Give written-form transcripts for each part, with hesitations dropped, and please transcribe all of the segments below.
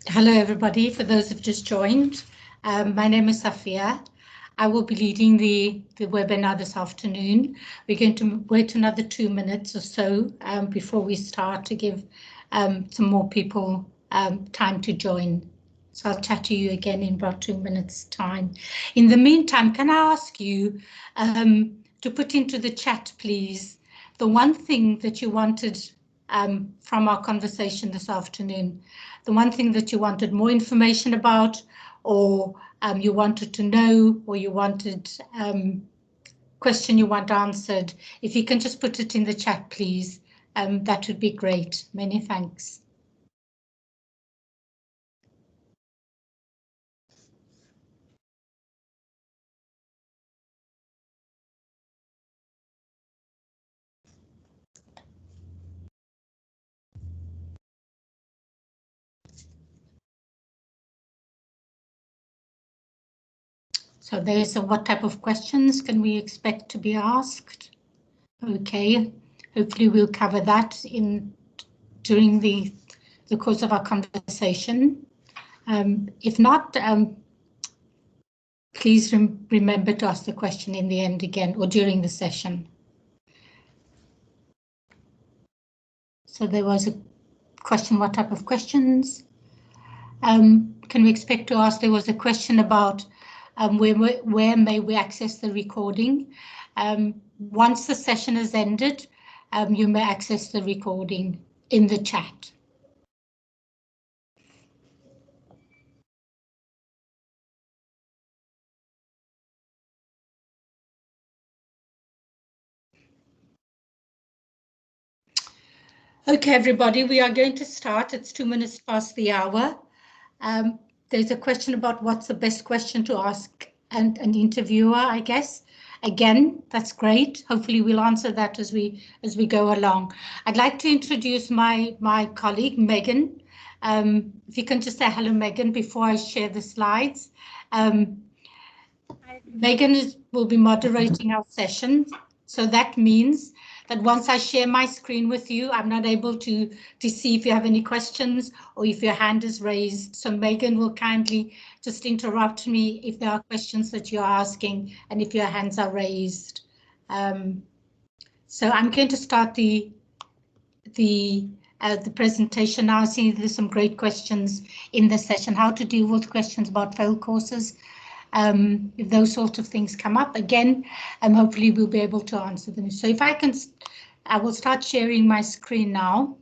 Hello, everybody. For those who've just joined, my name is Safia. I will be leading the webinar this afternoon. We're going to wait another 2 minutes or so before we start to give some more people time to join. So I'll chat to you again in about 2 minutes time. In the meantime, can I ask you to put into the chat, please, the one thing that you wanted from our conversation this afternoon, the one thing that you wanted more information about, or you wanted to know, or you wanted question you want answered. If you can just put it in the chat, please, that would be great. Many thanks. So there's what type of questions can we expect to be asked? Okay, hopefully we'll cover that during the course of our conversation. If not, please remember to ask the question in the end again or during the session. So there was a question, what type of questions can we expect to ask? There was a question about where may we access the recording. Once the session is ended, you may access the recording in the chat. Okay, everybody, we are going to start. It's 2 minutes past the hour. There's a question about what's the best question to ask an interviewer, I guess. Again, that's great. Hopefully we'll answer that as we go along. I'd like to introduce my colleague, Megan. If you can just say hello, Megan, before I share the slides. Megan will be moderating our session. So that means that once I share my screen with you, I'm not able to see if you have any questions or if your hand is raised. So Megan will kindly just interrupt me if there are questions that you're asking and if your hands are raised. So I'm going to start the presentation now. I see there's some great questions in the session. How to deal with questions about failed courses. If those sorts of things come up again, hopefully we'll be able to answer them. So if I can, I will start sharing my screen now.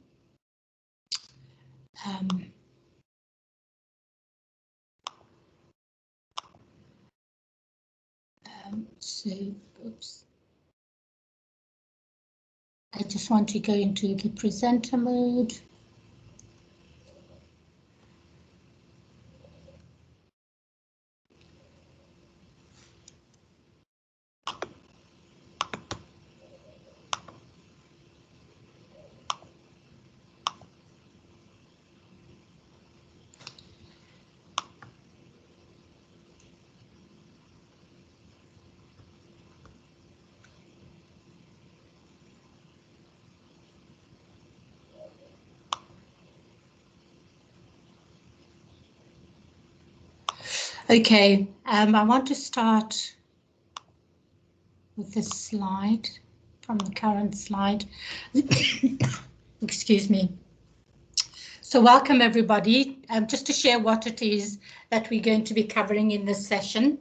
So, oops. I just want to go into the presenter mode. Okay, I want to start with this slide from the current slide. Excuse me. So welcome everybody, just to share what it is that we're going to be covering in this session.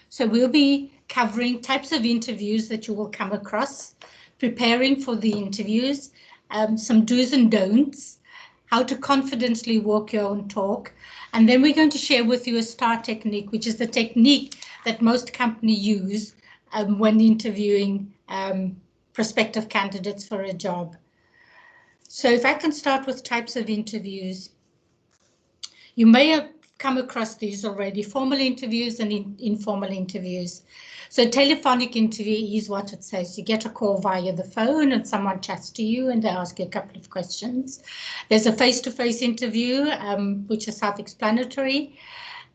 So we'll be covering types of interviews that you will come across, preparing for the interviews, some do's and don'ts, how to confidently walk your own talk, and then we're going to share with you a STAR technique, which is the technique that most companies use when interviewing prospective candidates for a job. So if I can start with types of interviews, you may have come across these already, formal interviews and informal interviews. So a telephonic interview is what it says. You get a call via the phone and someone chats to you and they ask you a couple of questions. There's a face-to-face interview, which is self-explanatory.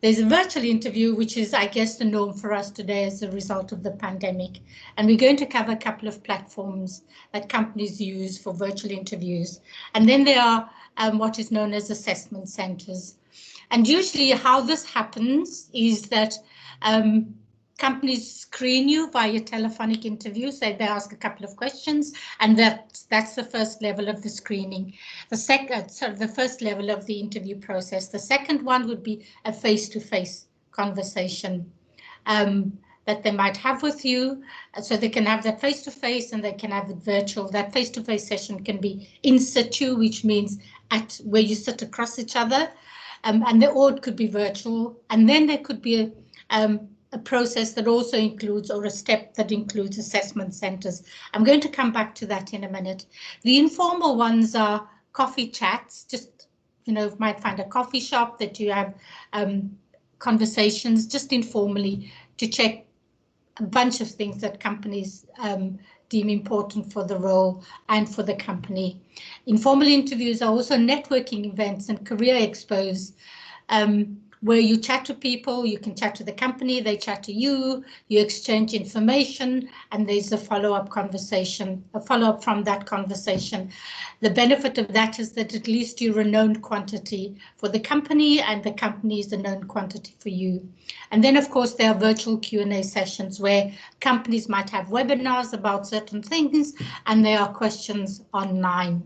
There's a virtual interview, which is, I guess, the norm for us today as a result of the pandemic. And we're going to cover a couple of platforms that companies use for virtual interviews. And then there are what is known as assessment centers. And usually how this happens is that companies screen you via telephonic interview, so they ask a couple of questions, and that's the first level of the screening. The first level of the interview process. The second one would be a face-to-face conversation that they might have with you, so they can have that face-to-face and they can have it virtual. That face-to-face session can be in situ, which means at where you sit across each other, or it could be virtual, and then there could be a process that also includes, or a step that includes, assessment centers. I'm going to come back to that in a minute. The informal ones are coffee chats, just, might find a coffee shop that you have conversations just informally to check a bunch of things that companies deem important for the role and for the company. Informal interviews are also networking events and career expos, where you chat to people. You can chat to the company, they chat to you, you exchange information, and there's a follow-up conversation, a follow-up from that conversation. The benefit of that is that at least you're a known quantity for the company, and the company is a known quantity for you. And then, of course, there are virtual Q&A sessions where companies might have webinars about certain things, and there are questions online.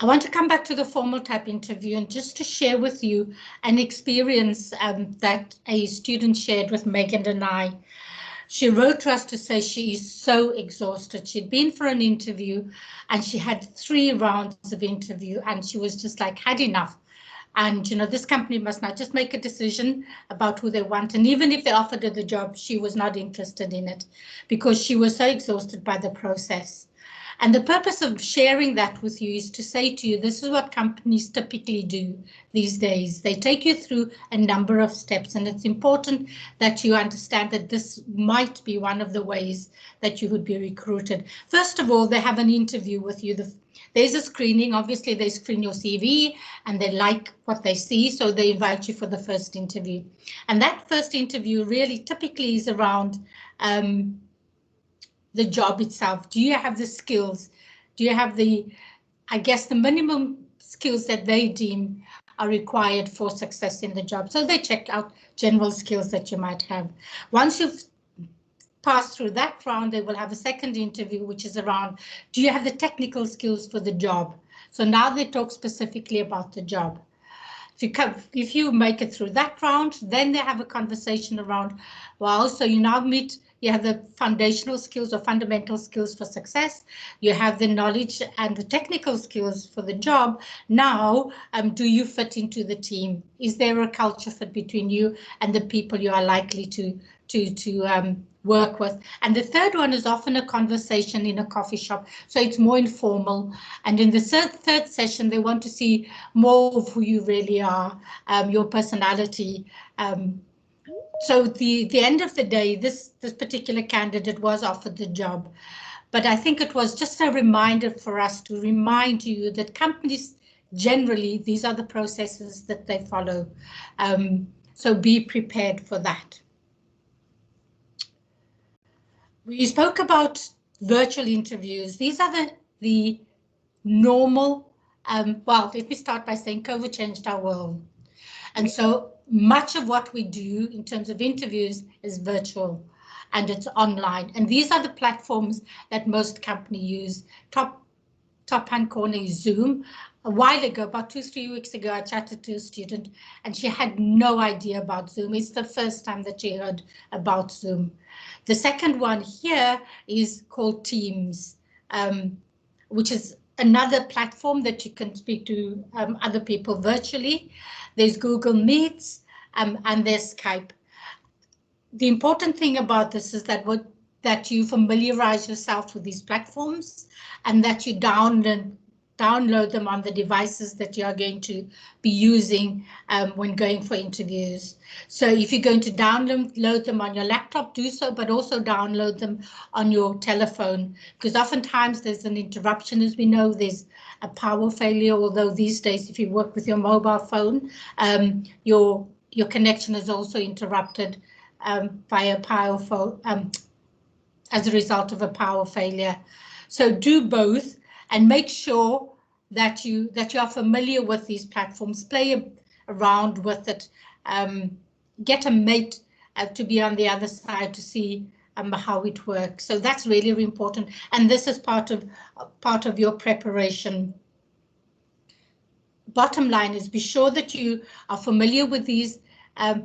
I want to come back to the formal type interview and just to share with you an experience that a student shared with Megan and I. She wrote to us to say she is so exhausted. She'd been for an interview and she had 3 rounds of interview and she was just like, had enough. And, this company must now just make a decision about who they want. And even if they offered her the job, she was not interested in it because she was so exhausted by the process. And the purpose of sharing that with you is to say to you, this is what companies typically do these days. They take you through a number of steps, and it's important that you understand that this might be one of the ways that you would be recruited. First of all, they have an interview with you. There's a screening. Obviously, they screen your CV and they like what they see, so they invite you for the first interview. And that first interview really typically is around the job itself. Do you have the skills? Do you have the minimum skills that they deem are required for success in the job? So they check out general skills that you might have. Once you've passed through that round, they will have a second interview, which is around, do you have the technical skills for the job? So now they talk specifically about the job. If you make it through that round, then they have a conversation around, well, so you now meet, you have the foundational skills or fundamental skills for success. You have the knowledge and the technical skills for the job. Now, do you fit into the team? Is there a culture fit between you and the people you are likely to work with? And the third one is often a conversation in a coffee shop, so it's more informal. And in the third session, they want to see more of who you really are, your personality. So the end of the day, this particular candidate was offered the job, but I think it was just a reminder for us to remind you that companies generally, these are the processes that they follow. So be prepared for that. We spoke about virtual interviews. These are the normal, well, let me start by saying COVID changed our world. And so much of what we do in terms of interviews is virtual and it's online. And these are the platforms that most companies use. Top hand corner is Zoom. A while ago, about 2-3 weeks ago, I chatted to a student and she had no idea about Zoom. It's the first time that she heard about Zoom. The second one here is called Teams, which is another platform that you can speak to other people virtually. There's Google Meets and there's Skype. The important thing about this is that you familiarize yourself with these platforms and that you download them on the devices that you are going to be using when going for interviews. So if you're going to download them on your laptop, do so, but also download them on your telephone, because oftentimes there's an interruption. As we know, there's a power failure, although these days, if you work with your mobile phone, your your connection is also interrupted via power as a result of a power failure. So do both and make sure that you are familiar with these platforms. Play around with it. Get a mate to be on the other side to see how it works. So that's really, really important. And this is part of your preparation. Bottom line is be sure that you are familiar with these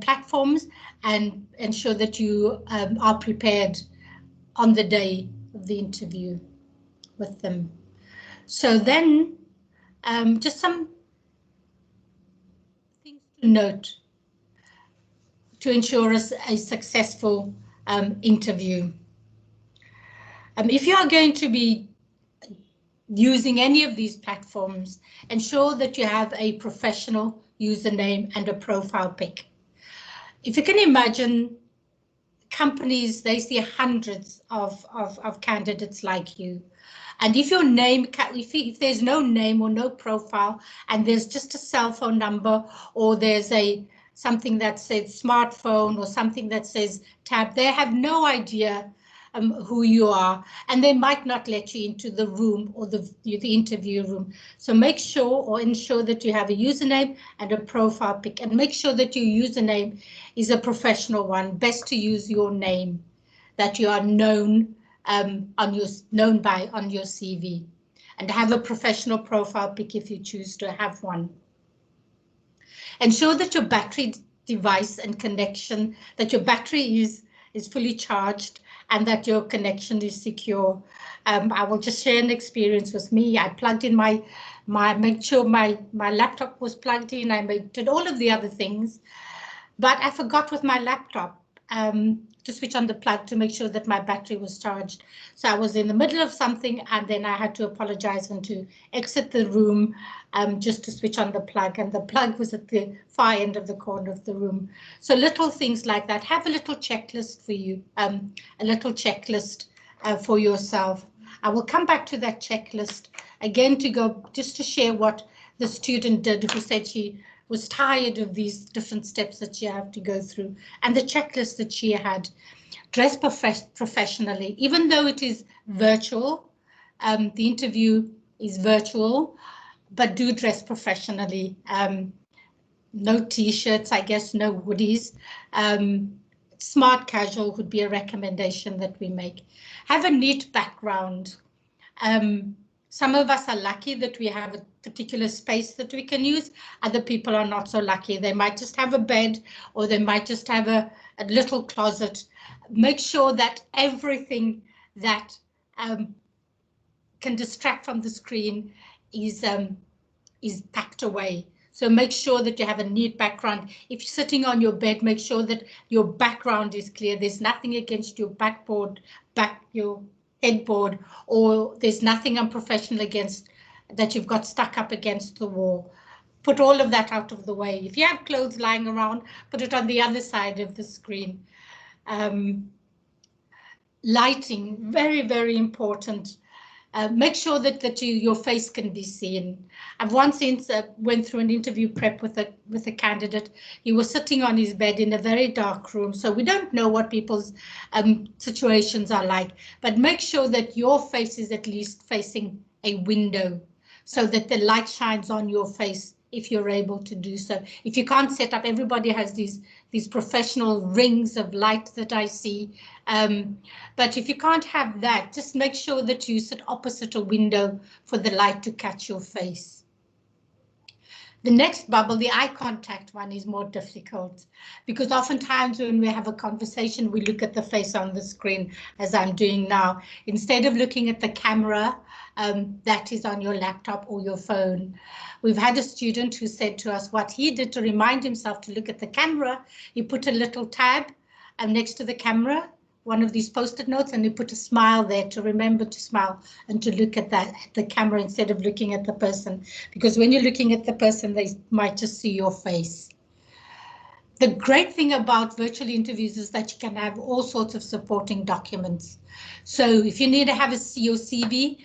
platforms and ensure that you are prepared on the day of the interview with them. So then just some things to note to ensure a successful interview. If you are going to be using any of these platforms, ensure that you have a professional username and a profile pic. If you can imagine, companies, they see hundreds of candidates like you. And if your name, if there's no name or no profile, and there's just a cell phone number, or there's something that says smartphone or something that says tab, they have no idea who you are, and they might not let you into the room or the interview room. So make sure or ensure that you have a username and a profile pic, and make sure that your username is a professional one. Best to use your name that you are known on your CV, and have a professional profile pic if you choose to have one. Ensure that your battery device and connection, that your battery is fully charged and that your connection is secure. I will just share an experience with me. I plugged in made sure my laptop was plugged in. I did all of the other things, but I forgot with my laptop to switch on the plug to make sure that my battery was charged. So I was in the middle of something, and then I had to apologize and to exit the room just to switch on the plug, and the plug was at the far end of the corner of the room. So little things like that. Have a little checklist for you, a little checklist for yourself. I will come back to that checklist again just to share what the student did, who said she was tired of these different steps that you have to go through, and the checklist that she had. Dress professionally, even though it is virtual, the interview is virtual, but do dress professionally. No t-shirts, I guess, no hoodies. Smart casual would be a recommendation that we make. Have a neat background. Some of us are lucky that we have a particular space that we can use. Other people are not so lucky. They might just have a bed, or they might just have a little closet. Make sure that everything that can distract from the screen is packed away. So make sure that you have a neat background. If you're sitting on your bed, make sure that your background is clear. There's nothing against your your headboard, or there's nothing unprofessional against that you've got stuck up against the wall. Put all of that out of the way. If you have clothes lying around, put it on the other side of the screen. Lighting, very, very important. Make sure that your face can be seen. I've once went through an interview prep with a candidate. He was sitting on his bed in a very dark room, so we don't know what people's situations are like, but make sure that your face is at least facing a window so that the light shines on your face if you're able to do so. If you can't set up, everybody has these professional rings of light that I see. But if you can't have that, just make sure that you sit opposite a window for the light to catch your face. The next bubble, the eye contact one, is more difficult because oftentimes when we have a conversation, we look at the face on the screen, as I'm doing now, instead of looking at the camera that is on your laptop or your phone. We've had a student who said to us what he did to remind himself to look at the camera. He put a little tab next to the camera, one of these post-it notes, and he put a smile there to remember to smile and to look at the camera instead of looking at the person, because when you're looking at the person, they might just see your face. The great thing about virtual interviews is that you can have all sorts of supporting documents. So if you need to have your CV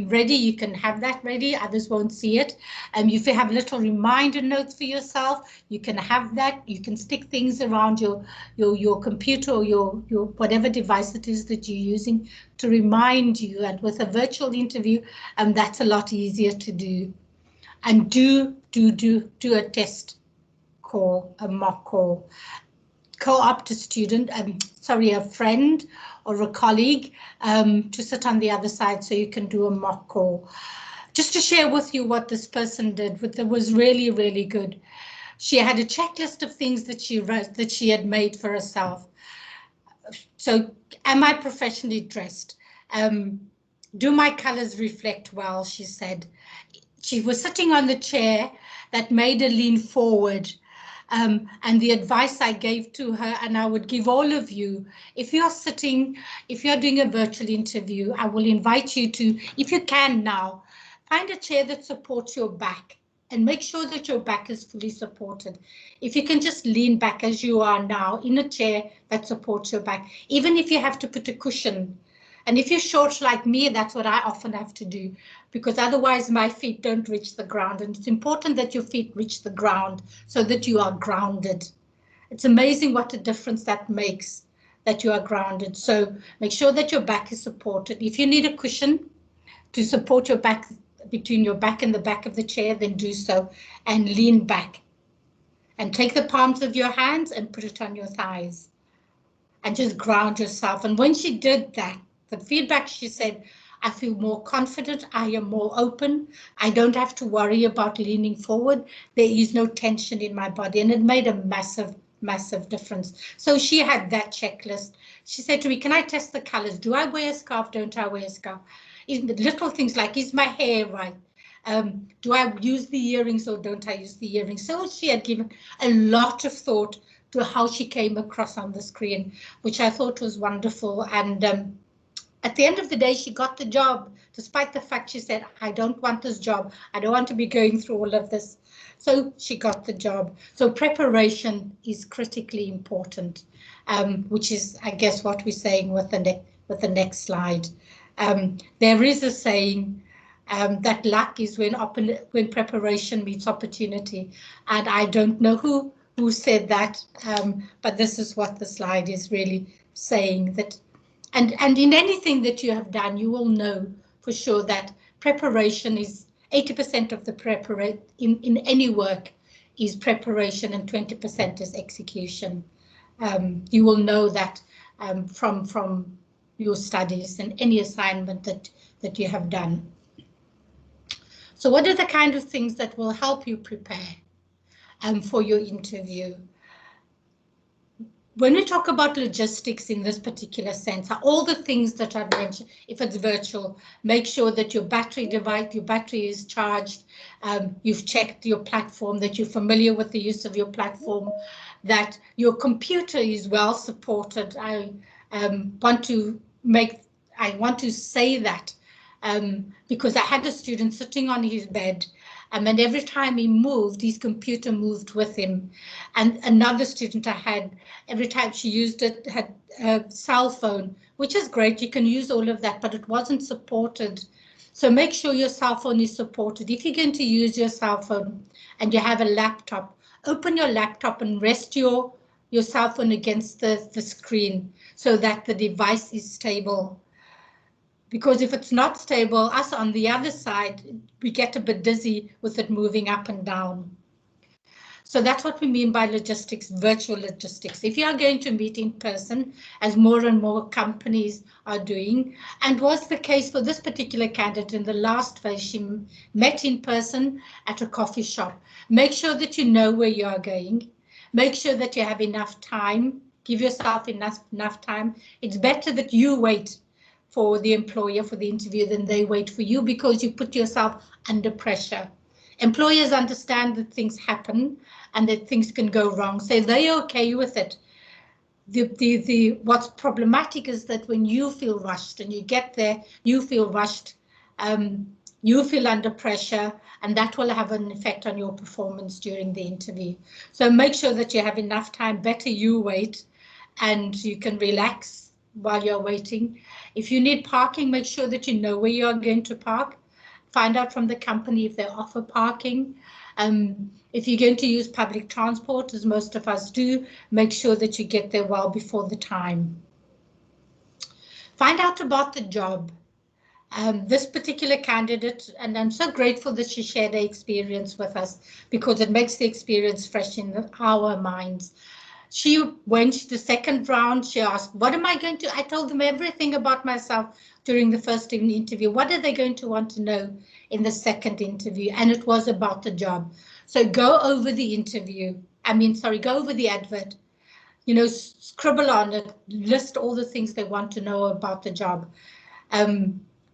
ready, you can have that ready. Others won't see it. If you have little reminder notes for yourself, you can have that. You can stick things around your computer or your whatever device it is that you're using to remind you. And with a virtual interview, that's a lot easier to do. And do a test call, a mock call. Co-opt a student, a friend or a colleague to sit on the other side so you can do a mock call. Just to share with you what this person did, that was really, really good. She had a checklist of things that she wrote, that she had made for herself. So, am I professionally dressed? Do my colors reflect well? She said. She was sitting on the chair that made her lean forward. And the advice I gave to her, and I would give all of you, if you're doing a virtual interview, I will invite you to, if you can now, find a chair that supports your back and make sure that your back is fully supported. If you can just lean back as you are now in a chair that supports your back, even if you have to put a cushion. And if you're short like me, that's what I often have to do, because otherwise my feet don't reach the ground. And it's important that your feet reach the ground so that you are grounded. It's amazing what a difference that makes, that you are grounded. So make sure that your back is supported. If you need a cushion to support your back, between your back and the back of the chair, then do so, and lean back. And take the palms of your hands and put it on your thighs. And just ground yourself. And when she did that, the feedback, she said, I feel more confident, I am more open, I don't have to worry about leaning forward, there is no tension in my body, and it made a massive, massive difference. So she had that checklist. She said to me, can I test the colors? Do I wear a scarf? Don't I wear a scarf? Little things like, is my hair right? Do I use the earrings or don't I use the earrings? So she had given a lot of thought to how she came across on the screen, which I thought was wonderful. And at the end of the day, she got the job, despite the fact she said, I don't want this job. I don't want to be going through all of this. So she got the job. So preparation is critically important, which is, I guess, what we're saying with the next slide. There is a saying that luck is when preparation meets opportunity. And I don't know who said that, but this is what the slide is really saying, that and in anything that you have done, you will know for sure that preparation is 80% of the preparation in any work is preparation, and 20% is execution. You will know that from your studies and any assignment that you have done. So what are the kind of things that will help you prepare for your interview? When we talk about logistics in this particular sense, are all the things that I've mentioned. If it's virtual, make sure that your battery is charged, you've checked your platform, that you're familiar with the use of your platform, that your computer is well supported. I want to say that because I had a student sitting on his bed, and every time he moved, his computer moved with him. And another student I had, every time she used it, had a cell phone, which is great. You can use all of that, but it wasn't supported. So make sure your cell phone is supported. If you're going to use your cell phone and you have a laptop, open your laptop and rest your cell phone against the screen so that the device is stable. Because if it's not stable, us on the other side, we get a bit dizzy with it moving up and down. So that's what we mean by logistics, virtual logistics. If you are going to meet in person, as more and more companies are doing, and was the case for this particular candidate in the last phase, she met in person at a coffee shop. Make sure that you know where you are going. Make sure that you have enough time. Give yourself enough time. It's better that you wait for the employer for the interview than they wait for you, because you put yourself under pressure. Employers understand that things happen and that things can go wrong, so they're okay with it. What's problematic is that when you feel rushed and you get there, you feel rushed, you feel under pressure, and that will have an effect on your performance during the interview. So make sure that you have enough time. Better you wait and you can relax while you're waiting. If you need parking, make sure that you know where you are going to park. Find out from the company if they offer parking. If you're going to use public transport, as most of us do, make sure that you get there well before the time. Find out about the job. This particular candidate, and I'm so grateful that she shared her experience with us because it makes the experience fresh in our minds. She went the second round. She asked, what am I going to, I told them everything about myself during the first interview. What are they going to want to know in the second interview? And it was about the job. So go over the interview. Go over the advert, scribble on it, list all the things they want to know about the job.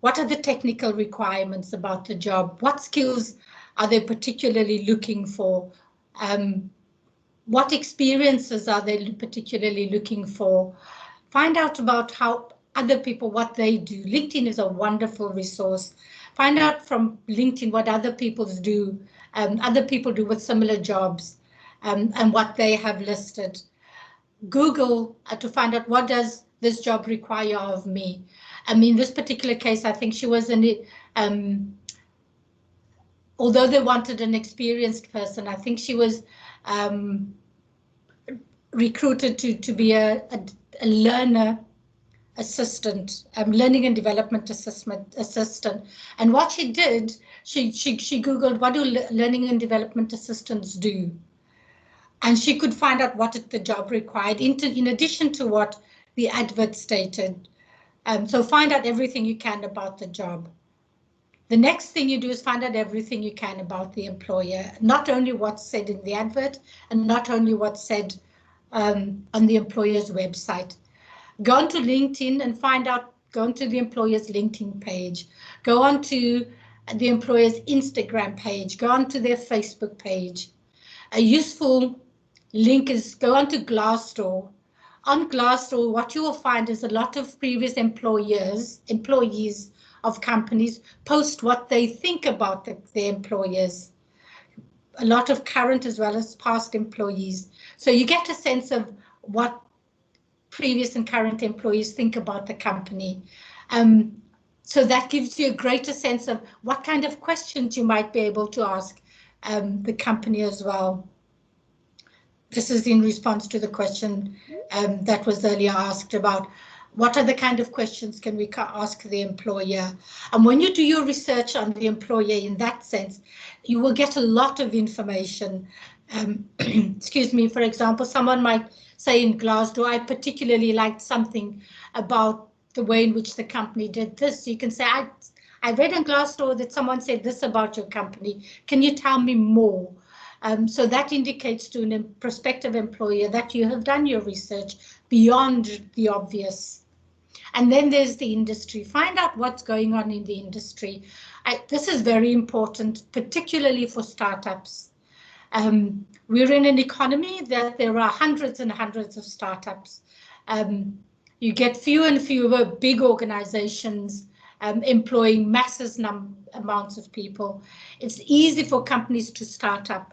What are the technical requirements about the job? What skills are they particularly looking for? What experiences are they particularly looking for? Find out about how other people, what they do. LinkedIn is a wonderful resource. Find out from LinkedIn what other people do with similar jobs, and what they have listed. Google to find out what does this job require of me. This particular case, I think she was although they wanted an experienced person, I think she was recruited to be a learner assistant, learning and development assistant. And what she did, she Googled, what do learning and development assistants do? And she could find out what the job required, in addition to what the advert stated. So find out everything you can about the job. The next thing you do is find out everything you can about the employer, not only what's said in the advert and not only what's said on the employer's website. Go onto LinkedIn and find out, go onto the employer's LinkedIn page, go onto the employer's Instagram page, go onto their Facebook page. A useful link is go onto Glassdoor. On Glassdoor, what you will find is a lot of previous employees of companies post what they think about their employers. A lot of current as well as past employees. So you get a sense of what previous and current employees think about the company. So that gives you a greater sense of what kind of questions you might be able to ask the company as well. This is in response to the question that was earlier asked about what are the kind of questions can we ask the employer. And when you do your research on the employer in that sense, you will get a lot of information. Excuse me, for example, someone might say in Glassdoor, I particularly liked something about the way in which the company did this. You can say, I read in Glassdoor that someone said this about your company. Can you tell me more? So that indicates to a prospective employer that you have done your research beyond the obvious. And then there's the industry. Find out what's going on in the industry. This is very important, particularly for startups. We're in an economy that there are hundreds and hundreds of startups. You get fewer and fewer big organizations employing massive amounts of people. It's easy for companies to start up,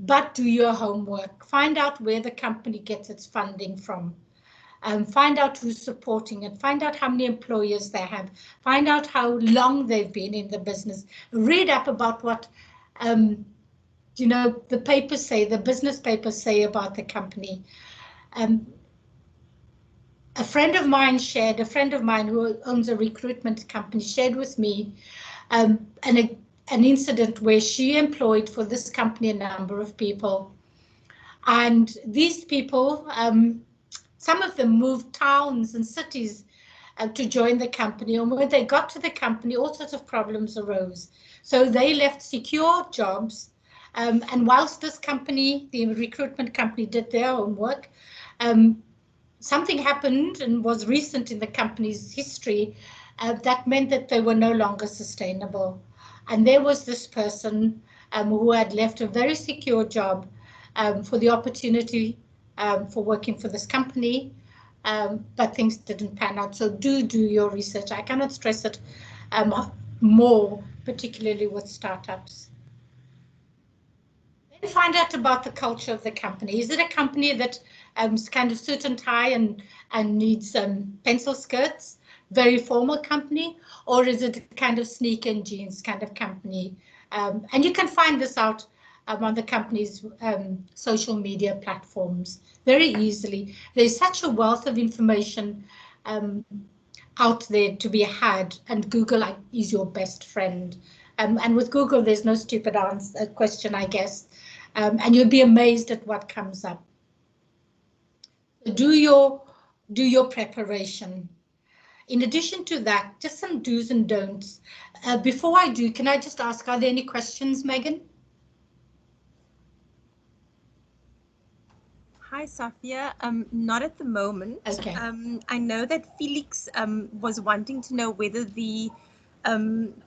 but do your homework. Find out where the company gets its funding from. Find out who's supporting it. Find out how many employers they have. Find out how long they've been in the business. Read up about what the papers say, the business papers say about the company. A friend of mine who owns a recruitment company shared with me an incident where she employed for this company a number of people. And these people, some of them moved towns and cities to join the company. And when they got to the company, all sorts of problems arose. So they left secure jobs. And whilst this company, the recruitment company, did their homework, something happened and was recent in the company's history that meant that they were no longer sustainable. And there was this person who had left a very secure job for the opportunity for working for this company, but things didn't pan out. So do your research. I cannot stress it more, particularly with startups. Then find out about the culture of the company. Is it a company that is kind of suit and tie and needs pencil skirts, very formal company, or is it a kind of sneaker and jeans kind of company? And you can find this out on the company's social media platforms very easily. There's such a wealth of information out there to be had, and Google is your best friend. And with Google, there's no stupid question, I guess, and you'll be amazed at what comes up. Do your preparation. In addition to that, just some do's and don'ts. Before I do, can I just ask, are there any questions, Megan? Hi, Safia. Not at the moment. Okay. I know that Felix was wanting to know whether the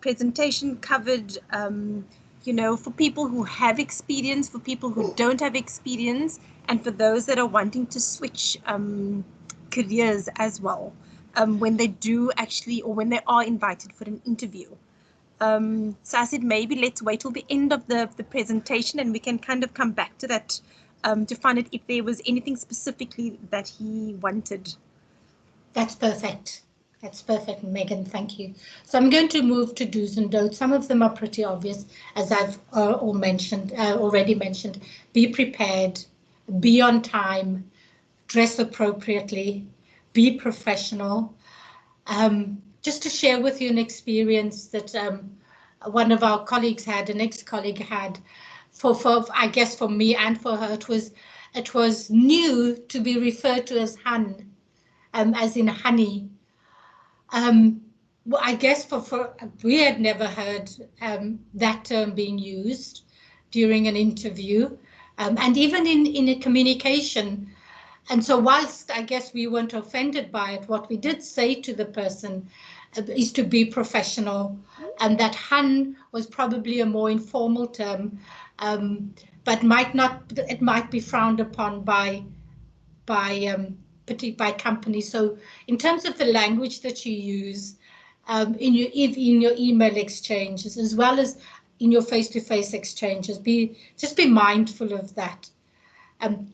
presentation covered, you know, for people who have experience, for people who don't have experience, and for those that are wanting to switch careers as well, when they do actually, or when they are invited for an interview. So I said, maybe let's wait till the end of the presentation and we can kind of come back to that to find out if there was anything specifically that he wanted. That's perfect. That's perfect, Megan. Thank you. So I'm going to move to do's and don'ts. Some of them are pretty obvious, as I've already mentioned. Be prepared, be on time, dress appropriately, be professional. Just to share with you an experience that one of our colleagues had, an ex-colleague had, for I guess for me and for her, it was new to be referred to as Han, as in honey. Well, I guess for we had never heard that term being used during an interview, and even in a communication. And so whilst I guess we weren't offended by it, what we did say to the person is to be professional, and that Han was probably a more informal term, but it might be frowned upon by companies. So in terms of the language that you use in your email exchanges, as well as in your face-to-face exchanges, just be mindful of that.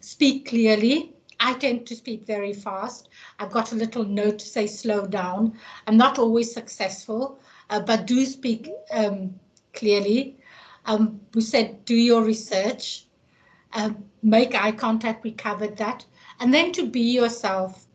Speak clearly. I tend to speak very fast. I've got a little note to say slow down. I'm not always successful, but do speak clearly. We said do your research, make eye contact, we covered that. And then to be yourself.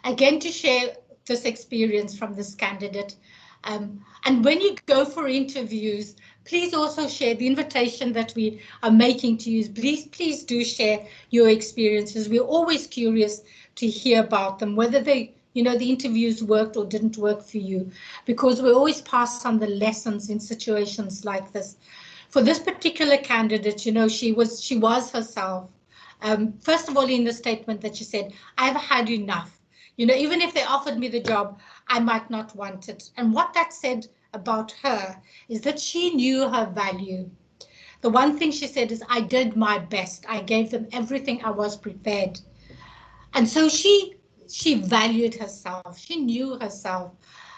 Again, to share this experience from this candidate. And when you go for interviews, please also share the invitation that we are making to you. Please do share your experiences. We're always curious to hear about them, whether the interviews worked or didn't work for you, because we always pass on the lessons in situations like this. For this particular candidate, she was herself. First of all, in the statement that she said, I've had enough. Even if they offered me the job, I might not want it. And what that said about her is that she knew her value. The one thing she said is, I did my best. I gave them everything. I was prepared. And so she valued herself. She knew herself.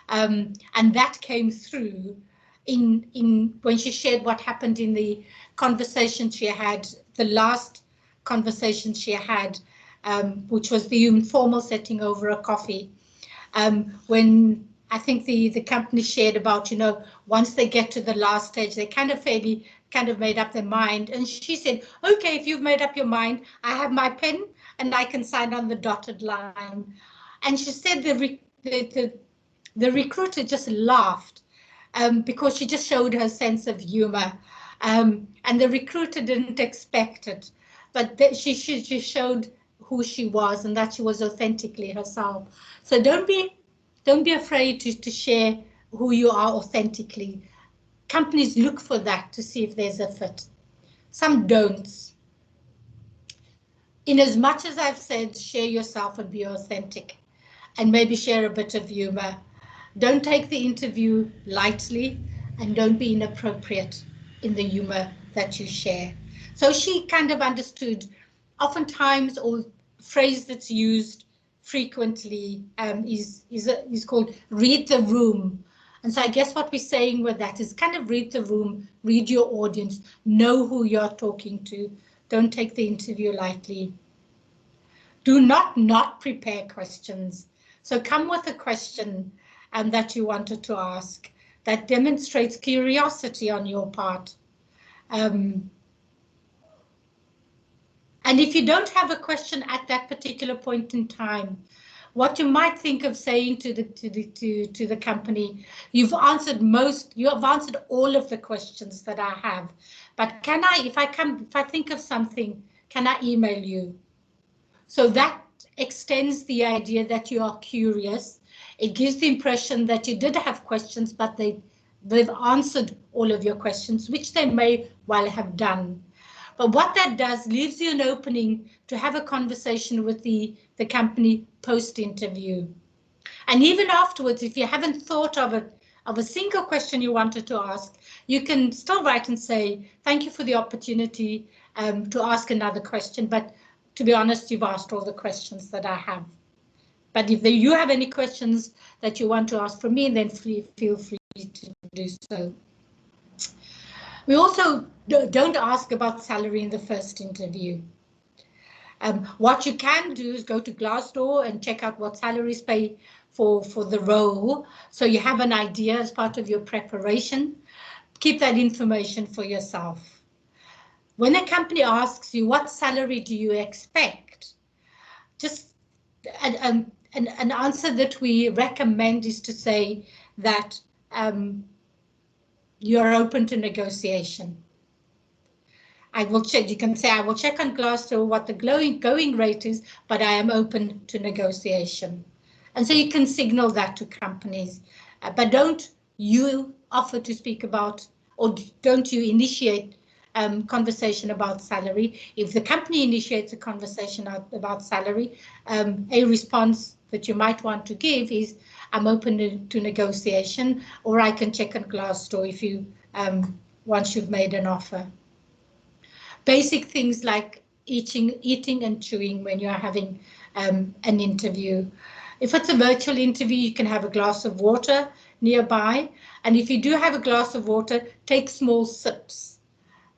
And that came through in when she shared what happened in the conversation she had, the last conversation she had, which was the informal setting over a coffee. When I think the company shared about, once they get to the last stage, they kind of made up their mind. And she said, okay, if you've made up your mind, I have my pen and I can sign on the dotted line. And she said the recruiter just laughed because she just showed her sense of humor. And the recruiter didn't expect it, but she showed who she was and that she was authentically herself. So don't be afraid to share who you are authentically. Companies look for that to see if there's a fit. Some don'ts. In as much as I've said, share yourself and be authentic, and maybe share a bit of humor. Don't take the interview lightly, and don't be inappropriate in the humor that you share. So she kind of understood, oftentimes, or phrase that's used frequently is called read the room. And so I guess what we're saying with that is kind of read the room, read your audience, know who you're talking to. Don't take the interview lightly. Do not prepare questions. So come with a question that you wanted to ask that demonstrates curiosity on your part. And if you don't have a question at that particular point in time, what you might think of saying to the company, you have answered all of the questions that I have, but can I, if I think of something, can I email you? So that extends the idea that you are curious. It gives the impression that you did have questions, but they've answered all of your questions, which they may well have done. But what that does leaves you an opening to have a conversation with the company post-interview. And even afterwards, if you haven't thought of a single question you wanted to ask, you can still write and say, thank you for the opportunity to ask another question. But to be honest, you've asked all the questions that I have. But if you have any questions that you want to ask from me, then feel free to do so. We also don't ask about salary in the first interview. What you can do is go to Glassdoor and check out what salaries pay for the role. So you have an idea as part of your preparation. Keep that information for yourself. When a company asks you what salary do you expect, just an answer that we recommend is to say that you're open to negotiation. I will check, you can say, I will check on Glassdoor what the going rate is, but I am open to negotiation. And so you can signal that to companies, but don't you offer to speak about, or don't you initiate conversation about salary. If the company initiates a conversation about salary, a response that you might want to give is, I'm open to negotiation, or I can check on Glassdoor if you, once you've made an offer. Basic things like eating and chewing when you're having an interview. If it's a virtual interview, you can have a glass of water nearby. And if you do have a glass of water, take small sips.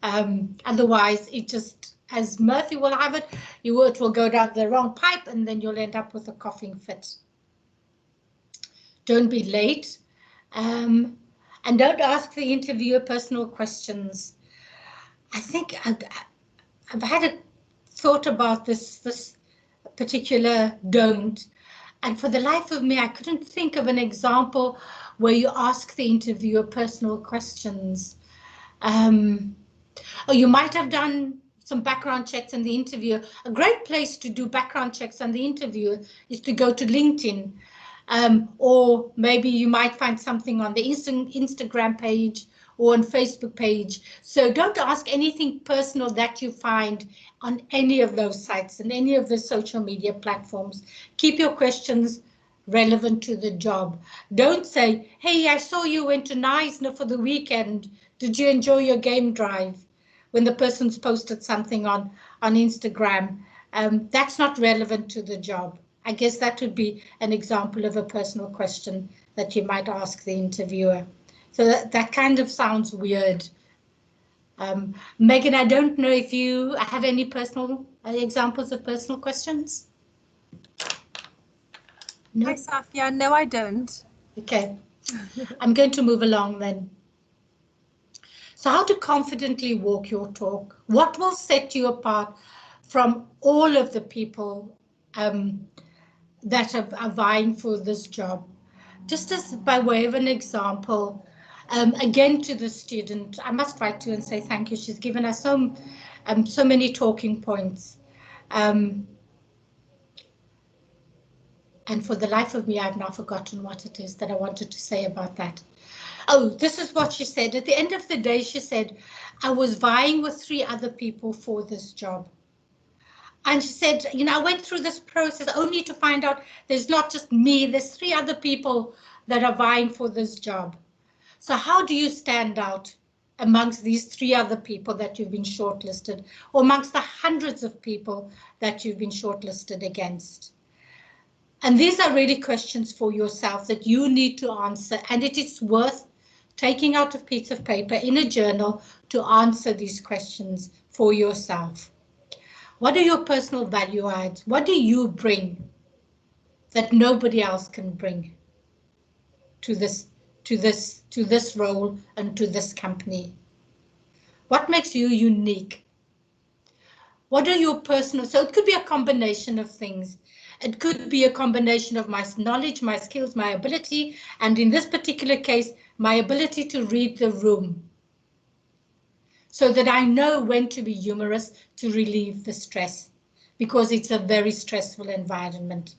Otherwise, it just, as Murphy will have it, it will go down the wrong pipe and then you'll end up with a coughing fit. Don't be late. And don't ask the interviewer personal questions. I think I've had a thought about this particular don't, and for the life of me, I couldn't think of an example where you ask the interviewer personal questions. Or you might have done some background checks on the interviewer. A great place to do background checks on the interviewer is to go to LinkedIn, or maybe you might find something on the Instagram page or on Facebook page. So don't ask anything personal that you find on any of those sites and any of the social media platforms. Keep your questions relevant to the job. Don't say, hey, I saw you went to Neisner for the weekend. Did you enjoy your game drive? When the person's posted something on Instagram, that's not relevant to the job. I guess that would be an example of a personal question that you might ask the interviewer. So that kind of sounds weird. Megan, I don't know if you have any personal examples of personal questions? No? Hi, Safia. No, I don't. Okay. I'm going to move along then. So how to confidently walk your talk? What will set you apart from all of the people that are vying for this job? Just as by way of an example, again to the student, I must write to her and say thank you. She's given us so many talking points. And for the life of me, I've now forgotten what it is that I wanted to say about that. Oh, this is what she said. At the end of the day, she said, I was vying with 3 other people for this job. And she said, you know, I went through this process only to find out there's not just me, there's 3 other people that are vying for this job. So how do you stand out amongst these 3 other people that you've been shortlisted, or amongst the hundreds of people that you've been shortlisted against? And these are really questions for yourself that you need to answer, and it is worth taking out a piece of paper in a journal to answer these questions for yourself. What are your personal value adds? What do you bring that nobody else can bring to this role and to this company? What makes you unique? What are your personal, so it could be a combination of things. It could be a combination of my knowledge, my skills, my ability, and in this particular case, my ability to read the room so that I know when to be humorous to relieve the stress, because it's a very stressful environment.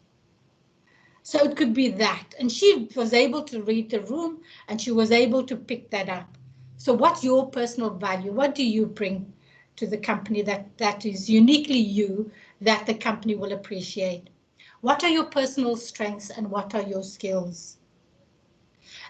So it could be that. And she was able to read the room and she was able to pick that up. So what's your personal value? What do you bring to the company that is uniquely you, that the company will appreciate? What are your personal strengths and what are your skills?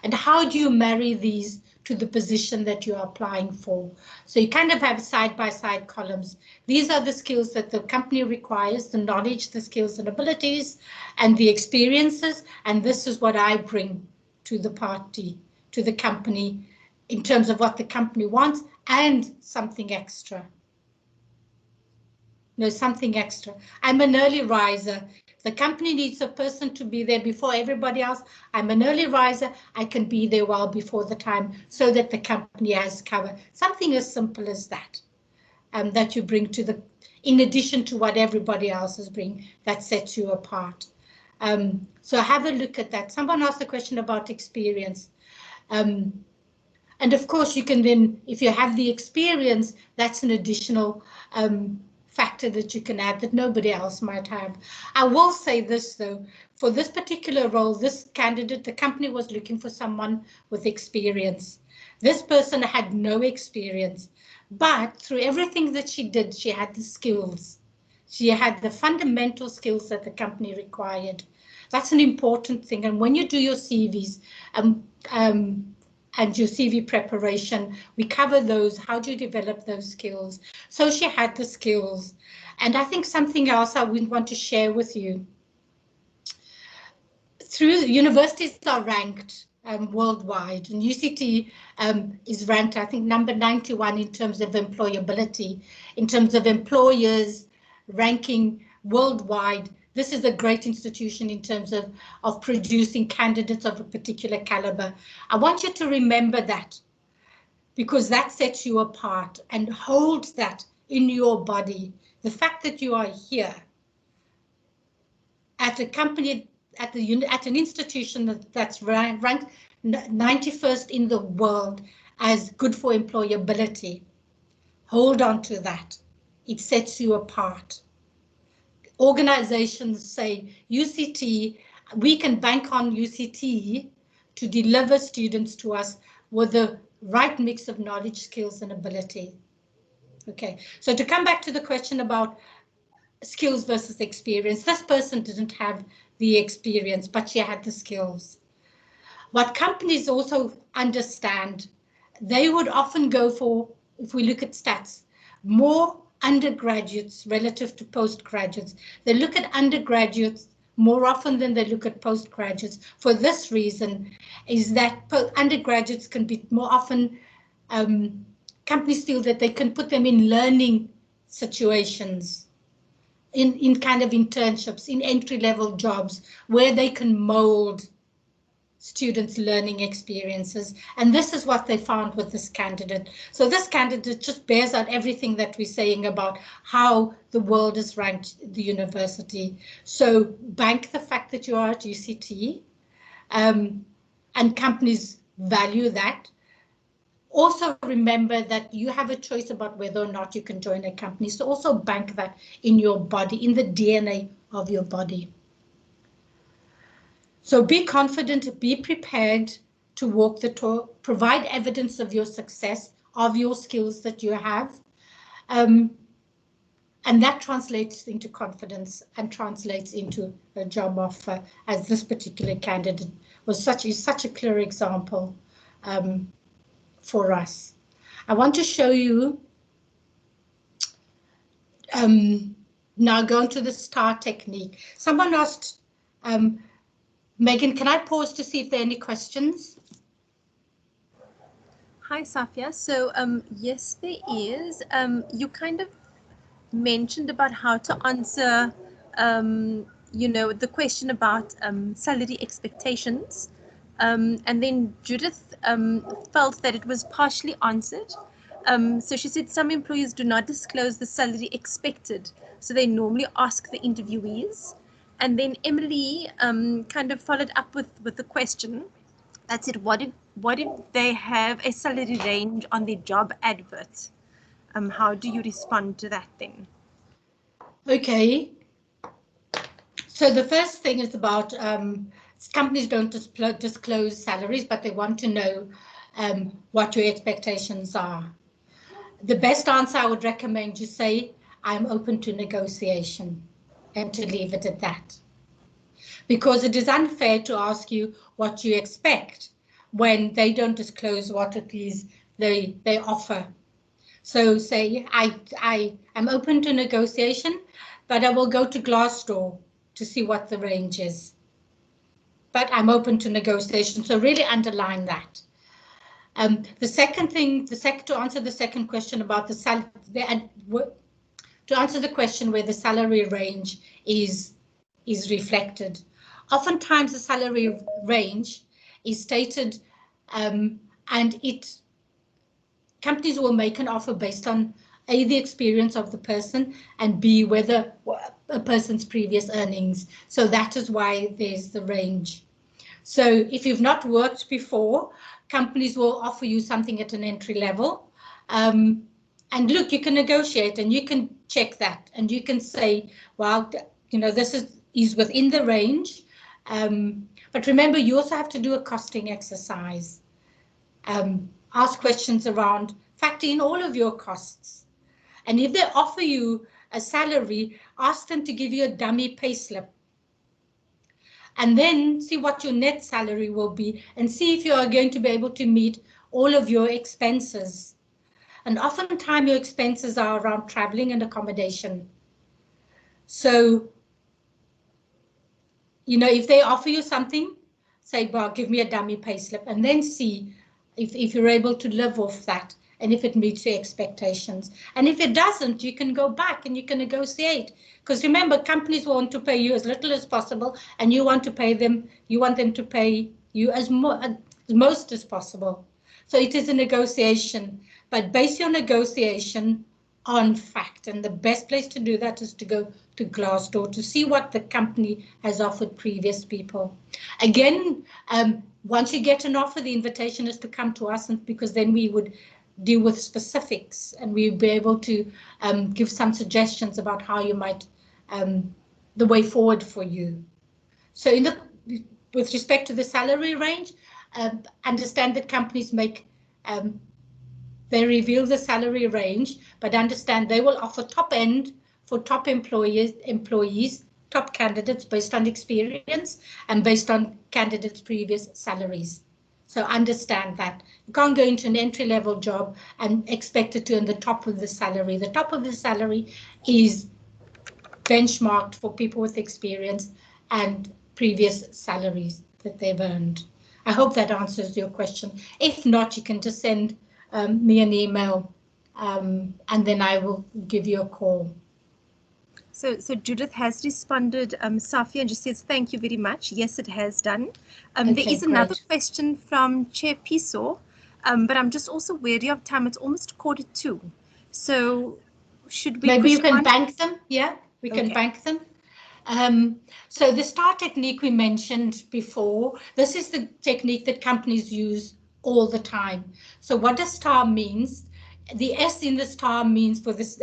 And how do you marry these to the position that you're applying for? So you kind of have side-by-side columns. These are the skills that the company requires, the knowledge, the skills and abilities, and the experiences. And this is what I bring to the party, to the company, in terms of what the company wants and something extra. No, something extra. I'm an early riser. The company needs a person to be there before everybody else. I'm an early riser. I can be there well before the time so that the company has cover. Something as simple as that, that you bring to the, in addition to what everybody else is bringing, that sets you apart. So have a look at that. Someone asked a question about experience. And of course, you can then, if you have the experience, that's an additional factor that you can add that nobody else might have. I will say this though, for this particular role, this candidate, the company was looking for someone with experience. This person had no experience, but through everything that she did, she had the skills. She had the fundamental skills that the company required. That's an important thing. And when you do your CVs, and your CV preparation, we cover those. How do you develop those skills? So she had the skills. And I think something else I would want to share with you. Through universities are ranked worldwide, and UCT is ranked, I think, number 91 in terms of employability, in terms of employers ranking worldwide. This is a great institution in terms of producing candidates of a particular caliber. I want you to remember that, because that sets you apart, and hold that in your body. The fact that you are here at a company, at an institution that's ranked 91st in the world as good for employability. Hold on to that. It sets you apart. Organizations say UCT, we can bank on UCT to deliver students to us with the right mix of knowledge, skills, and ability. Okay, so to come back to the question about skills versus experience, this person didn't have the experience, but she had the skills. What companies also understand, they would often go for, if we look at stats, more undergraduates relative to postgraduates. They look at undergraduates more often than they look at postgraduates. For this reason, is that undergraduates can be more often, companies feel that they can put them in learning situations, in kind of internships, in entry-level jobs, where they can mold students' learning experiences. And this is what they found with this candidate. So this candidate just bears out everything that we're saying about how the world is ranked the university. So bank the fact that you are at UCT, and companies value that. Also remember that you have a choice about whether or not you can join a company. So also bank that in your body, in the DNA of your body. So be confident, be prepared to walk the talk, provide evidence of your success, of your skills that you have. And that translates into confidence and translates into a job offer, as this particular candidate was such a clear example for us. I want to show you, now going to the STAR technique. Someone asked Megan, can I pause to see if there are any questions? Hi, Safia. So, yes, there is. You kind of mentioned about how to answer, the question about salary expectations. And then Judith felt that it was partially answered. So she said some employers do not disclose the salary expected, so they normally ask the interviewees. And then Emily kind of followed up with the question that said, what if they have a salary range on their job advert? How do you respond to that then? Okay. So the first thing is about companies don't disclose salaries, but they want to know what your expectations are. The best answer I would recommend you say, I'm open to negotiation, and to leave it at that. Because it is unfair to ask you what you expect when they don't disclose what it is they offer. So say, I am open to negotiation, but I will go to Glassdoor to see what the range is. But I'm open to negotiation, so really underline that. The second thing, to answer the second question about the salary, to answer the question where the salary range is reflected. Oftentimes the salary range is stated and companies will make an offer based on A, the experience of the person, and B, whether a person's previous earnings. So that is why there's the range. So if you've not worked before, companies will offer you something at an entry level. And look, you can negotiate and you can check that and you can say, well, this is within the range. But remember, you also have to do a costing exercise. Ask questions around, factor in all of your costs. And if they offer you a salary, ask them to give you a dummy payslip. And then see what your net salary will be and see if you are going to be able to meet all of your expenses. And oftentimes your expenses are around traveling and accommodation. So, if they offer you something, say, well, give me a dummy payslip, and then see if you're able to live off that and if it meets your expectations. And if it doesn't, you can go back and you can negotiate. Because remember, companies want to pay you as little as possible, and you want to pay them, you want them to pay you as most as possible. So it is a negotiation, but base your negotiation on fact. And the best place to do that is to go to Glassdoor to see what the company has offered previous people. Again, once you get an offer, the invitation is to come to us, and because then we would deal with specifics and we'd be able to give some suggestions about how you might, the way forward for you. So with respect to the salary range, understand that companies they reveal the salary range, but understand they will offer top end for top employees, top candidates based on experience and based on candidates' previous salaries. So understand that. You can't go into an entry-level job and expect it to earn the top of the salary. The top of the salary is benchmarked for people with experience and previous salaries that they've earned. I hope that answers your question. If not, you can just send me an email and then I will give you a call. So Judith has responded, Safia, and just says, thank you very much. Yes, it has done. Okay, there is another question from Chair Piso, but I'm just also wary of time. It's almost 1:45. So should we maybe you can bank them? Yeah, we can Okay. bank them. So the STAR technique we mentioned before, this is the technique that companies use all the time. So what does STAR means? The S in the STAR means for this,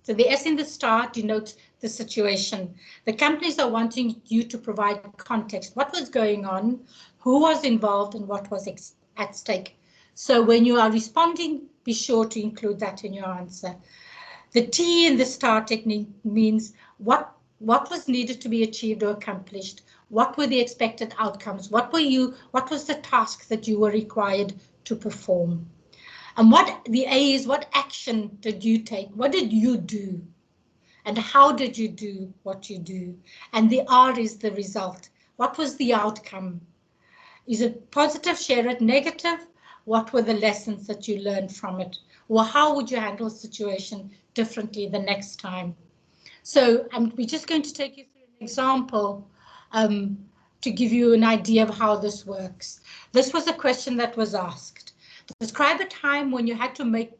so the S in the STAR denotes the situation. The companies are wanting you to provide context. What was going on? Who was involved and what was at stake? So when you are responding, be sure to include that in your answer. The T in the STAR technique means what was needed to be achieved or accomplished? What were the expected outcomes? What was the task that you were required to perform? And what the A is, what action did you take? What did you do? And how did you do what you do? And the R is the result. What was the outcome? Is it positive? Share it. Negative? What were the lessons that you learned from it? Or how would you handle a situation differently the next time? So we're just going to take you through an example to give you an idea of how this works. This was a question that was asked. Describe a time when you had to make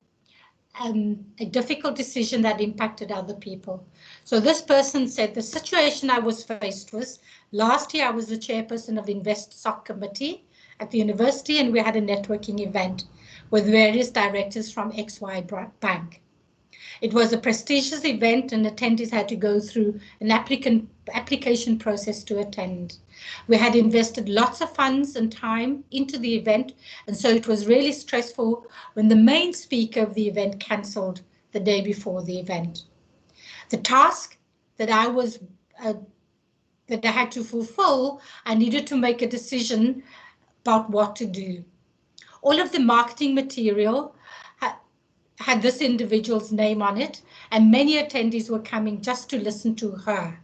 a difficult decision that impacted other people. So this person said, the situation I was faced with, last year I was the chairperson of Invest SOC committee at the university, and we had a networking event with various directors from XY Bank. It was a prestigious event and attendees had to go through an application process to attend. We had invested lots of funds and time into the event, and so it was really stressful when the main speaker of the event cancelled the day before the event. The task that I had to fulfill, I needed to make a decision about what to do. All of the marketing material had this individual's name on it, and many attendees were coming just to listen to her.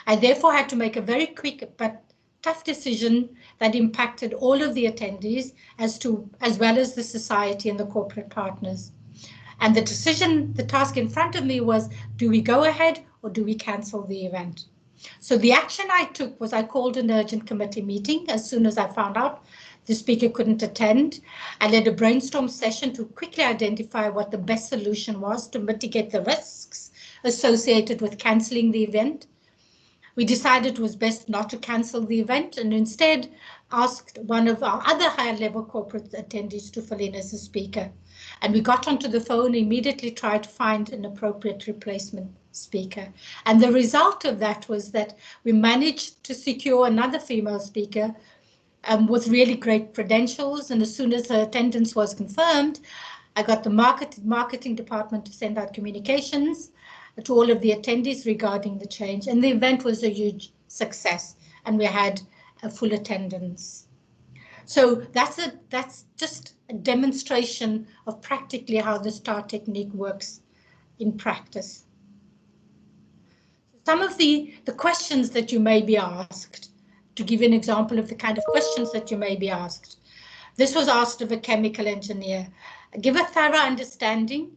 I therefore had to make a very quick but tough decision that impacted all of the attendees as well as the society and the corporate partners. And the task in front of me was, do we go ahead or do we cancel the event? So the action I took was I called an urgent committee meeting as soon as I found out the speaker couldn't attend. I led a brainstorm session to quickly identify what the best solution was to mitigate the risks associated with cancelling the event. We decided it was best not to cancel the event and instead asked one of our other higher level corporate attendees to fill in as a speaker. And we got onto the phone, immediately tried to find an appropriate replacement speaker. And the result of that was that we managed to secure another female speaker with really great credentials. And as soon as her attendance was confirmed, I got the marketing department to send out communications to all of the attendees regarding the change, and the event was a huge success and we had a full attendance. So that's just a demonstration of practically how the STAR technique works in practice. Some of the questions that you may be asked, to give you an example of the kind of questions that you may be asked. This was asked of a chemical engineer. Give a thorough understanding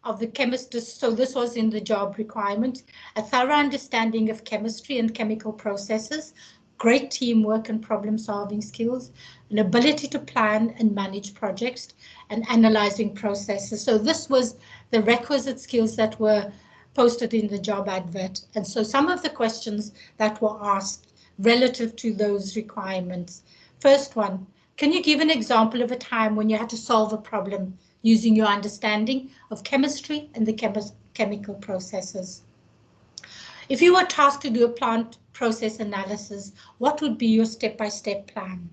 of the chemist, so this was in the job requirement, a thorough understanding of chemistry and chemical processes, great teamwork and problem solving skills, an ability to plan and manage projects, and analyzing processes. So this was the requisite skills that were posted in the job advert. And so some of the questions that were asked relative to those requirements. First one, can you give an example of a time when you had to solve a problem using your understanding of chemistry and the chemical processes? If you were tasked to do a plant process analysis, what would be your step-by-step plan?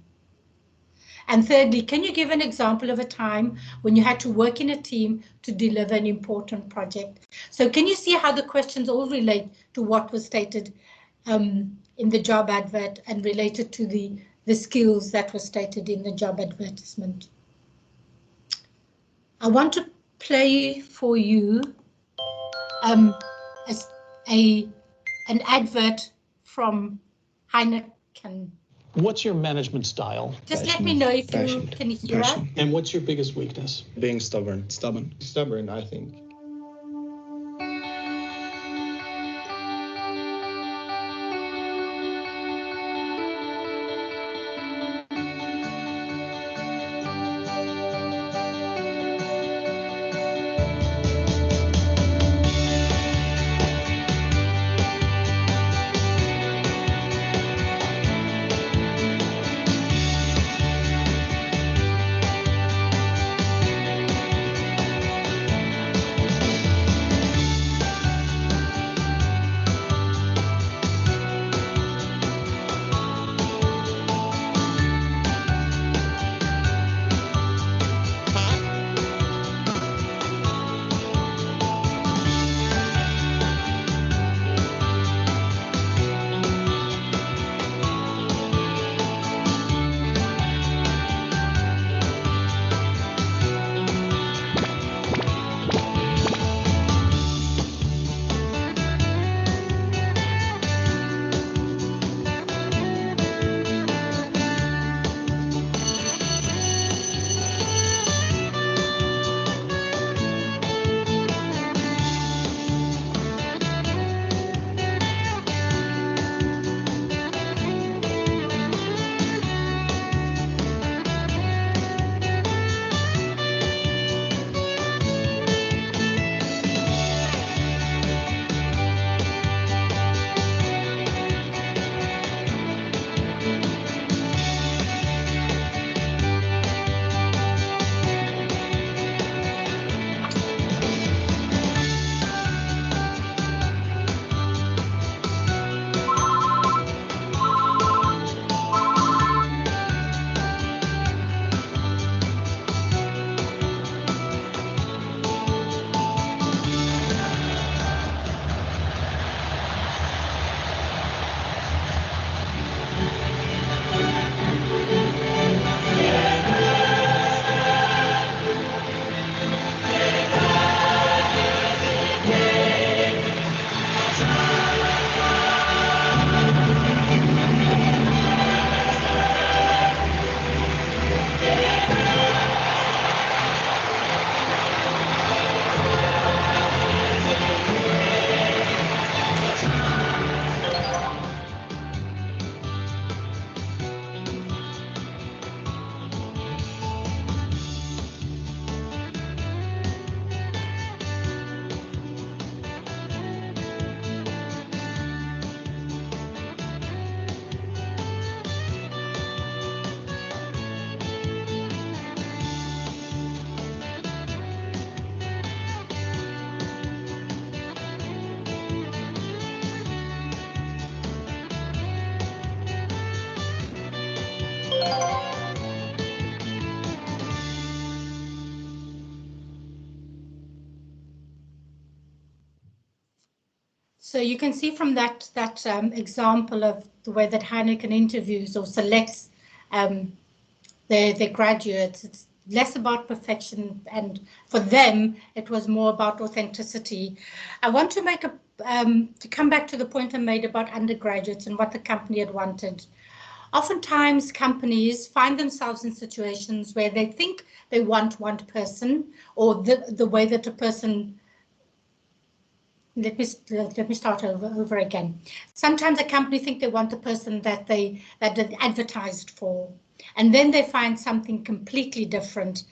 And thirdly, can you give an example of a time when you had to work in a team to deliver an important project? So can you see how the questions all relate to what was stated in the job advert and related to the skills that were stated in the job advertisement? I want to play for you an advert from Heineken. What's your management style? Just let me know if you can hear that. And what's your biggest weakness? Being stubborn. Stubborn, I think. So you can see from that example of the way that Heineken interviews or selects their graduates, it's less about perfection, and for them it was more about authenticity. I want to make to come back to the point I made about undergraduates and what the company had wanted. Oftentimes companies find themselves in situations where they think they want one person, or the way that a person. Let me start over again. Sometimes a company think they want the person that they advertised for, and then they find something completely different.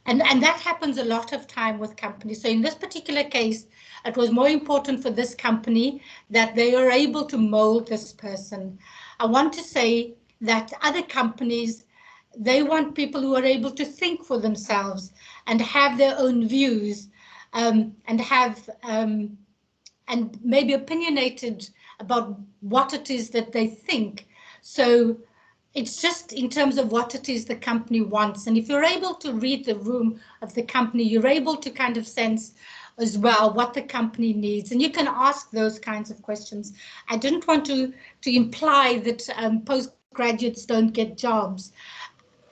And that happens a lot of time with companies. So in this particular case, it was more important for this company that they are able to mold this person. I want to say that other companies, they want people who are able to think for themselves and have their own views, and have and maybe opinionated about what it is that they think. So it's just in terms of what it is the company wants. And if you're able to read the room of the company, you're able to kind of sense as well what the company needs. And you can ask those kinds of questions. I didn't want to imply that postgraduates don't get jobs.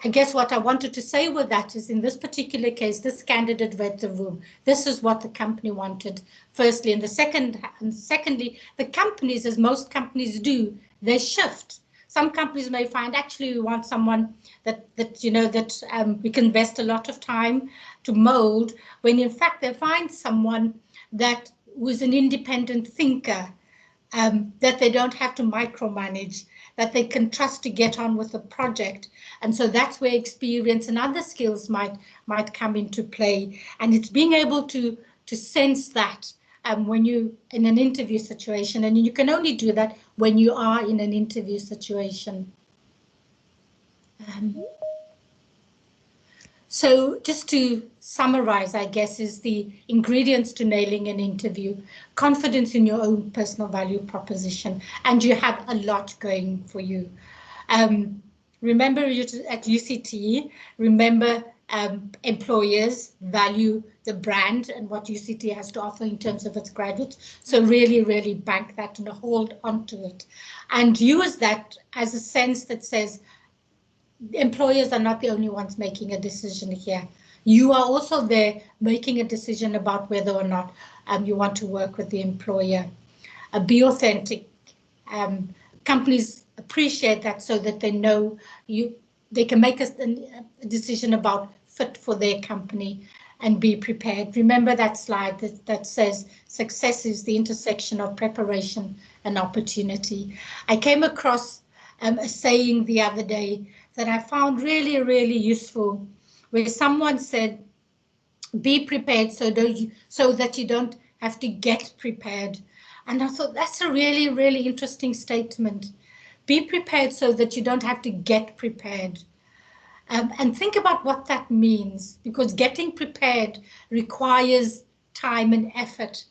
I guess what I wanted to say with that is, in this particular case, this candidate read the room. This is what the company wanted, firstly. And secondly, the companies, as most companies do, they shift. Some companies may find actually we want someone that we can invest a lot of time to mold, when in fact they find someone that was an independent thinker, that they don't have to micromanage, that they can trust to get on with the project. And so that's where experience and other skills might come into play. And it's being able to sense that when you in an interview situation, and you can only do that when you are in an interview situation. So just to summarize, I guess, is the ingredients to nailing an interview: confidence in your own personal value proposition, and you have a lot going for you. Remember, at UCT, remember employers value the brand and what UCT has to offer in terms of its graduates. So really, really bank that and hold onto it, and use that as a sense that says, employers are not the only ones making a decision here. You are also there making a decision about whether or not you want to work with the employer. Be authentic. Companies appreciate that, so that they know they can make a decision about fit for their company, and be prepared. Remember that slide that says success is the intersection of preparation and opportunity. I came across a saying the other day that I found really, really useful, where someone said, be prepared so that you don't have to get prepared. And I thought that's a really, really interesting statement. Be prepared so that you don't have to get prepared. And think about what that means, because getting prepared requires time and effort.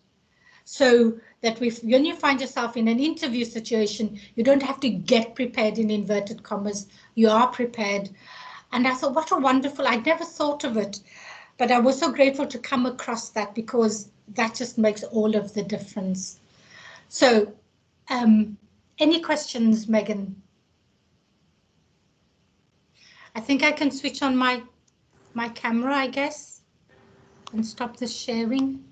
So that when you find yourself in an interview situation, you don't have to get prepared in inverted commas, you are prepared. And I thought, what a wonderful, I'd never thought of it, but I was so grateful to come across that, because that just makes all of the difference. So any questions, Megan? I think I can switch on my camera, I guess, and stop the sharing.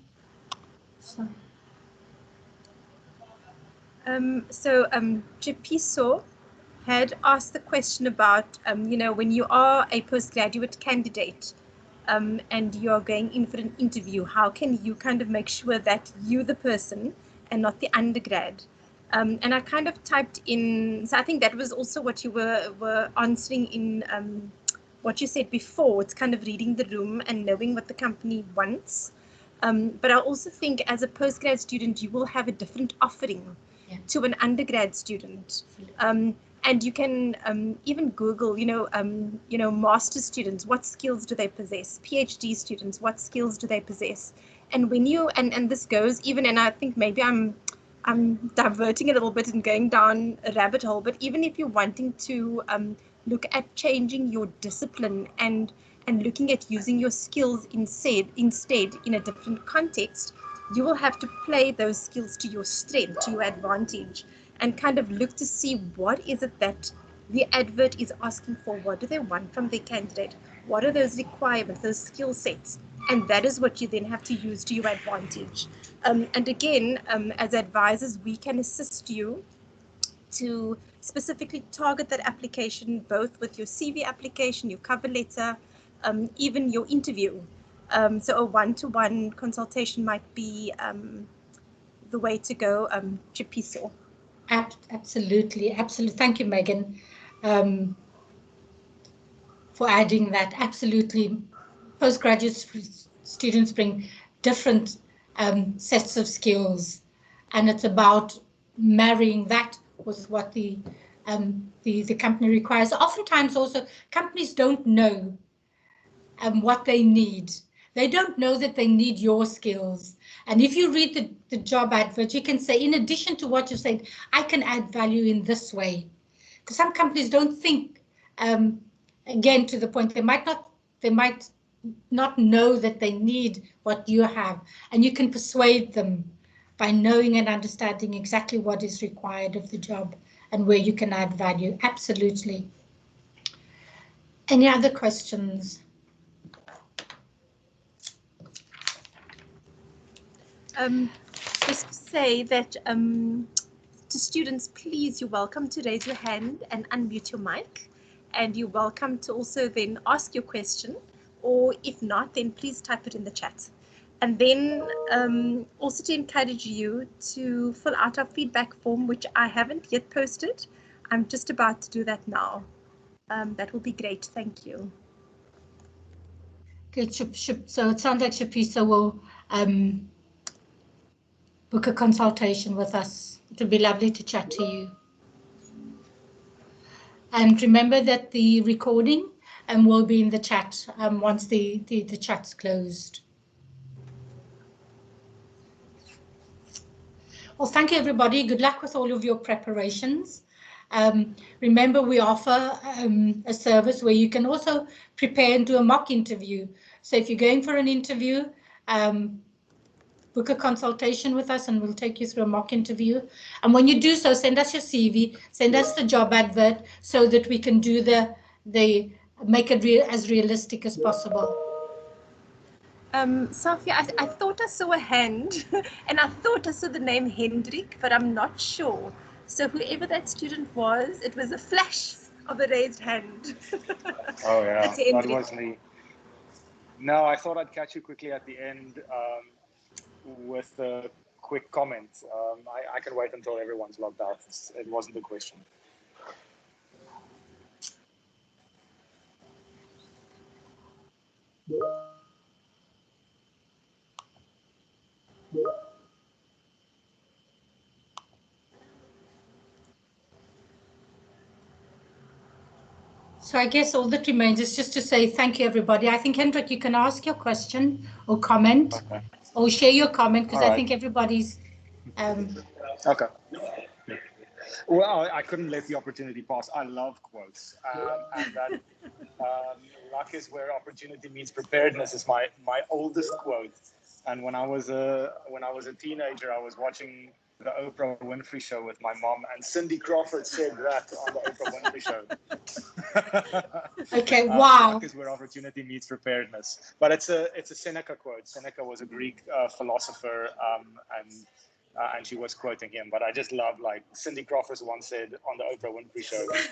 Jepiso had asked the question about, when you are a postgraduate candidate and you're going in for an interview, how can you kind of make sure that you're the person and not the undergrad? And I kind of typed in, so I think that was also what you were answering in what you said before. It's kind of reading the room and knowing what the company wants. But I also think as a postgrad student, you will have a different offering to an undergrad student. And you can even Google, master students, what skills do they possess? PhD students, what skills do they possess? And when you, and this goes even, and I think maybe I'm diverting a little bit and going down a rabbit hole, but even if you're wanting to look at changing your discipline and looking at using your skills instead in a different context, you will have to play those skills to your strength, to your advantage, and kind of look to see what is it that the advert is asking for. What do they want from their candidate? What are those requirements, those skill sets? And that is what you then have to use to your advantage. And again, as advisors, we can assist you to specifically target that application, both with your CV application, your cover letter, even your interview. So a one-to-one consultation might be the way to go, Chipiso. Absolutely, absolutely. Thank you, Megan, for adding that. Absolutely. Postgraduate students bring different sets of skills, and it's about marrying that with what the company requires. Oftentimes also companies don't know what they need. They don't know that they need your skills. And if you read the job advert, you can say, in addition to what you said, I can add value in this way. Because some companies don't think, again, to the point, they might not know that they need what you have. And you can persuade them by knowing and understanding exactly what is required of the job and where you can add value. Absolutely. Any other questions? Just to say that to students, please, you're welcome to raise your hand and unmute your mic, and you're welcome to also then ask your question, or if not, then please type it in the chat. And then also to encourage you to fill out our feedback form, which I haven't yet posted. I'm just about to do that now. That will be great. Thank you. Good. So it sounds like Shapisa will book a consultation with us. It would be lovely to chat to you. And remember that the recording will be in the chat once the chat's closed. Well, thank you, everybody. Good luck with all of your preparations. Remember, we offer a service where you can also prepare and do a mock interview. So if you're going for an interview, book a consultation with us and we'll take you through a mock interview. And when you do so, send us your CV, send us the job advert so that we can do make it as realistic as possible. Sophia, I thought I saw a hand and I thought I saw the name Hendrik, but I'm not sure. So whoever that student was, it was a flash of a raised hand. Oh yeah, that was me. No, I thought I'd catch you quickly at the end with a quick comment. I can wait until everyone's logged out. It wasn't a question. So I guess all that remains is just to say thank you, everybody. I think, Hendrik, you can ask your question or comment, okay, or share your comment, because I think everybody's... Okay. Well, I couldn't let the opportunity pass. I love quotes, and that luck is where opportunity meets preparedness is my oldest quote. And when I was a teenager, I was watching the Oprah Winfrey Show with my mom, and Cindy Crawford said that on the Oprah Winfrey Show. Okay, wow. Luck is where opportunity meets preparedness. But it's a Seneca quote. Seneca was a Greek philosopher, and she was quoting him. But I just love, like Cindy Crawford once said on the Oprah Winfrey Show,